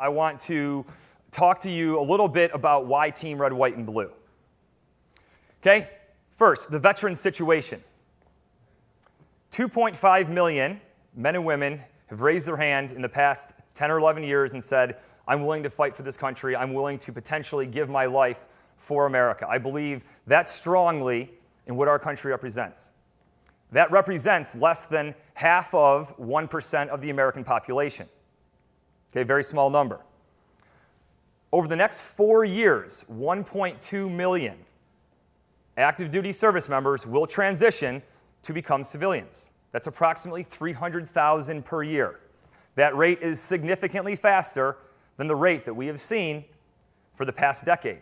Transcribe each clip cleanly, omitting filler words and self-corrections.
I want to talk to you a little bit about why Team Red, White, and Blue. Okay, first, the veteran situation. 2.5 million men and women have raised their hand in the past 10 or 11 years and said, I'm willing to fight for this country. I'm willing to potentially give my life for America. I believe that strongly in what our country represents. That represents less than half of 1% of the American population. Okay, very small number. Over the next 4 years, 1.2 million active duty service members will transition to become civilians. That's approximately 300,000 per year. That rate is significantly faster than the rate that we have seen for the past decade.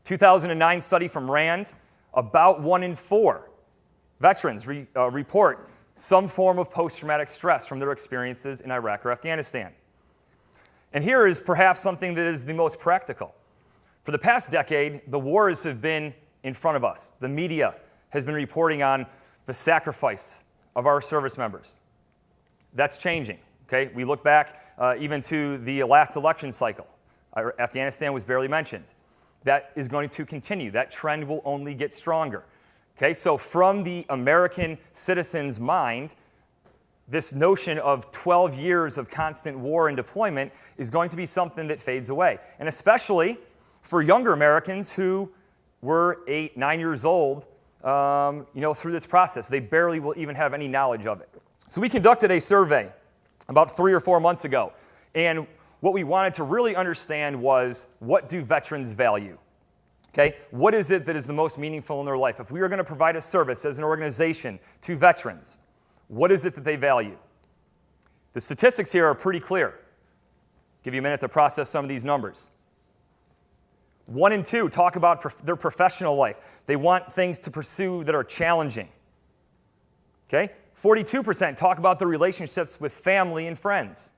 2009 study from RAND, about 1 in 4 veterans report some form of post-traumatic stress from their experiences in Iraq or Afghanistan. And here is perhaps something that is the most practical. For the past decade, the wars have been in front of us. The media has been reporting on the sacrifice of our service members. That's changing. Okay? We look back even to the last election cycle. Afghanistan was barely mentioned. That is going to continue. That trend will only get stronger. Okay? So from the American citizen's mind, this notion of 12 years of constant war and deployment is going to be something that fades away. And especially for younger Americans who were 8, 9 years old through this process. They barely will even have any knowledge of it. So we conducted a survey about 3 or 4 months ago. And what we wanted to really understand was, what do veterans value? Okay? What is it that is the most meaningful in their life? If we are going to provide a service as an organization to veterans, what is it that they value? The statistics here are pretty clear. I'll give you a minute to process some of these numbers. 1 in 2 talk about their professional life. They want things to pursue that are challenging. Okay? 42% talk about their relationships with family and friends.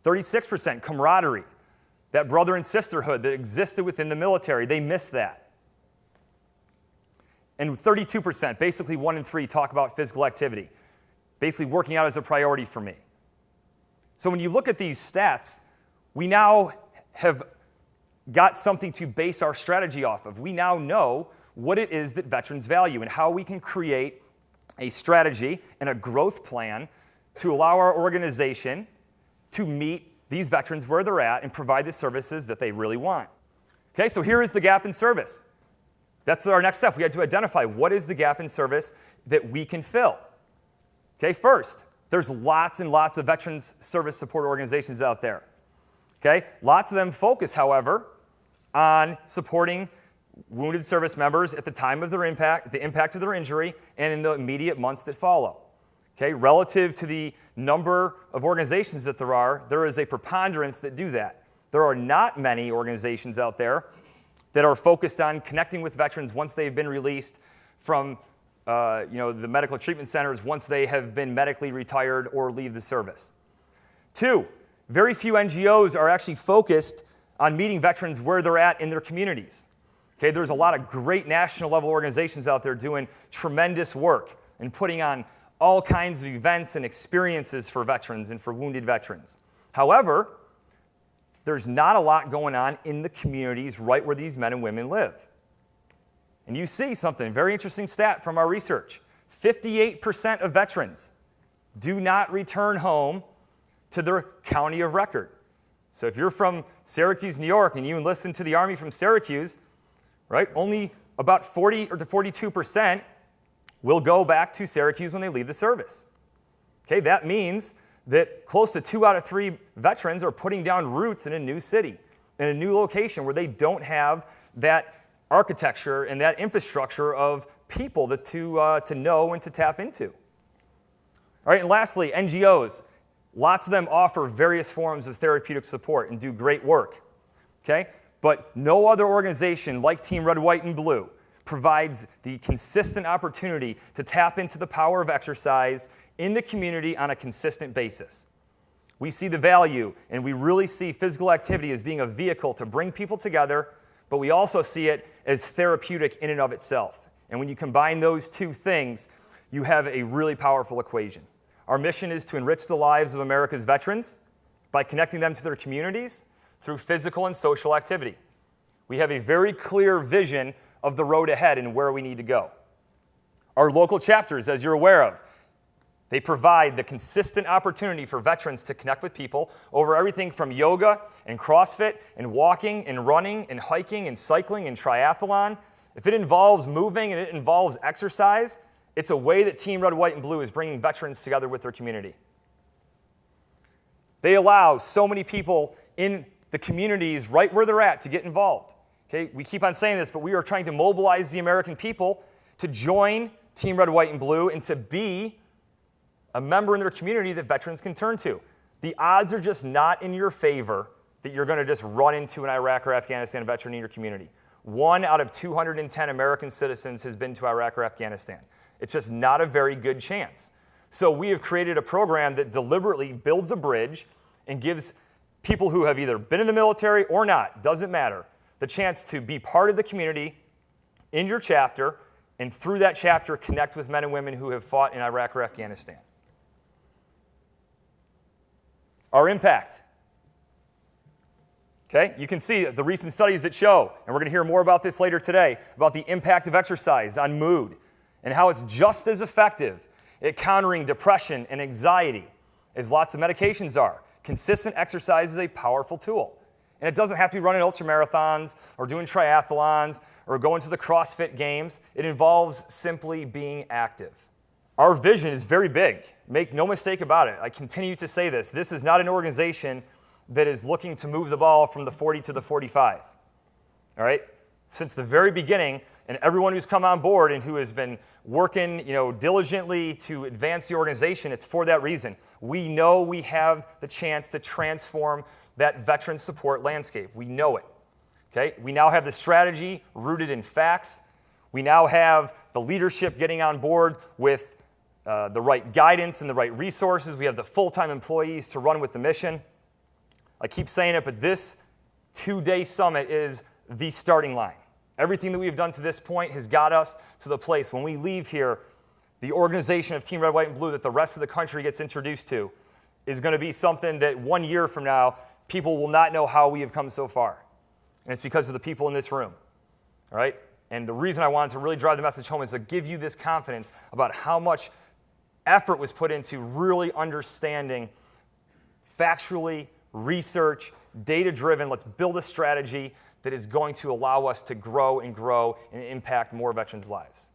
36% camaraderie, that brother and sisterhood that existed within the military. They miss that. And 32%, basically 1 in 3, talk about physical activity, basically working out as a priority for me. So when you look at these stats, we now have got something to base our strategy off of. We now know what it is that veterans value and how we can create a strategy and a growth plan to allow our organization to meet these veterans where they're at and provide the services that they really want. Okay, so here is the gap in service. That's our next step. We had to identify what is the gap in service that we can fill. Okay, first, there's lots and lots of veterans service support organizations out there. Okay, lots of them focus, however, on supporting wounded service members at the time of their impact, the impact of their injury, and in the immediate months that follow. Okay, relative to the number of organizations that there is a preponderance that do that. There are not many organizations out there that are focused on connecting with veterans once they've been released from the medical treatment centers, once they have been medically retired or leave the service. 2, very few NGOs are actually focused on meeting veterans where they're at in their communities. Okay, there's a lot of great national level organizations out there doing tremendous work and putting on all kinds of events and experiences for veterans and for wounded veterans. However, there's not a lot going on in the communities right where these men and women live. And you see something, very interesting stat from our research. 58% of veterans do not return home to their county of record. So if you're from Syracuse, New York, and you enlist to the Army from Syracuse, right, only about 40 or to 42% will go back to Syracuse when they leave the service. Okay, that means that close to 2 out of 3 veterans are putting down roots in a new city, in a new location where they don't have that architecture and that infrastructure of people to know and to tap into. All right, and lastly, NGOs. Lots of them offer various forms of therapeutic support and do great work. Okay? But no other organization like Team Red, White, and Blue provides the consistent opportunity to tap into the power of exercise in the community on a consistent basis. We see the value, and we really see physical activity as being a vehicle to bring people together, but we also see it as therapeutic in and of itself. And when you combine those two things, you have a really powerful equation. Our mission is to enrich the lives of America's veterans by connecting them to their communities through physical and social activity. We have a very clear vision of the road ahead and where we need to go. Our local chapters, as you're aware of, they provide the consistent opportunity for veterans to connect with people over everything from yoga and CrossFit and walking and running and hiking and cycling and triathlon. If it involves moving and it involves exercise, it's a way that Team Red, White, and Blue is bringing veterans together with their community. They allow so many people in the communities right where they're at to get involved. Okay? We keep on saying this, but we are trying to mobilize the American people to join Team Red, White, and Blue and to be a member in their community that veterans can turn to. The odds are just not in your favor that you're going to just run into an Iraq or Afghanistan veteran in your community. 1 out of 210 American citizens has been to Iraq or Afghanistan. It's just not a very good chance. So we have created a program that deliberately builds a bridge and gives people who have either been in the military or not, doesn't matter, the chance to be part of the community in your chapter, and through that chapter connect with men and women who have fought in Iraq or Afghanistan. Our impact. Okay, you can see the recent studies that show, and we're going to hear more about this later today, about the impact of exercise on mood and how it's just as effective at countering depression and anxiety as lots of medications are. Consistent exercise is a powerful tool. And it doesn't have to be running ultramarathons or doing triathlons or going to the CrossFit games. It involves simply being active. Our vision is very big. Make no mistake about it. I continue to say this. This is not an organization that is looking to move the ball from the 40 to the 45. All right? Since the very beginning, and everyone who's come on board and who has been working, diligently to advance the organization, it's for that reason. We know we have the chance to transform that veteran support landscape. We know it. Okay? We now have the strategy rooted in facts. We now have the leadership getting on board with the right guidance and the right resources. We have the full-time employees to run with the mission. I keep saying it, but this 2-day summit is the starting line. Everything that we've done to this point has got us to the place when we leave here, the organization of Team Red, White, and Blue that the rest of the country gets introduced to is going to be something that 1 year from now, people will not know how we have come so far. And it's because of the people in this room. All right? And the reason I wanted to really drive the message home is to give you this confidence about how much effort was put into really understanding factually, research, data-driven. Let's build a strategy that is going to allow us to grow and impact more veterans' lives.